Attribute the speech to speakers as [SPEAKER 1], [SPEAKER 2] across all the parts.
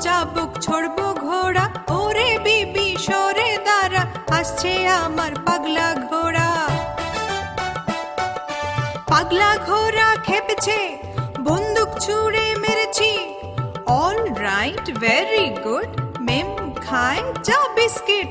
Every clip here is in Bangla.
[SPEAKER 1] চাবুক ছড়বো ঘোড়া, ওরে বিবি সরে দাঁড়া, আসছে আমার পাগলা ঘোড়া। পাগলা ঘোড়া খেপেছে, বন্দুক ছুঁড়ে মেরেছি। অল রাইট, ভেরি গুড, মেম খায় চা বিস্কিট।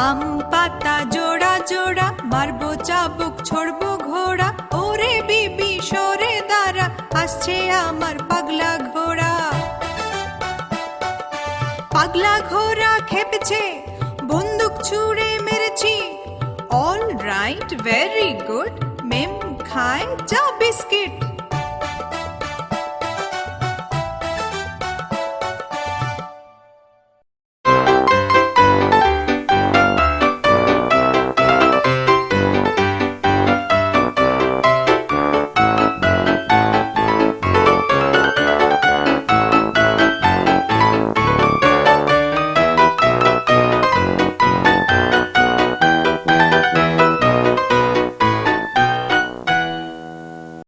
[SPEAKER 1] আম পাতা জোড়া জোড়া, মারবো চাবুক ছড়বো ঘোড়া, ওরে বিবি সরে দাঁড়া, আসছে আমার পাগলা ঘোড়া। পাগলা ঘোড়া খেপেছে, বন্দুক ছুঁড়ে মেরেছি। অল রাইট, ভেরি গুড, মেম খায় চা বিস্কিট।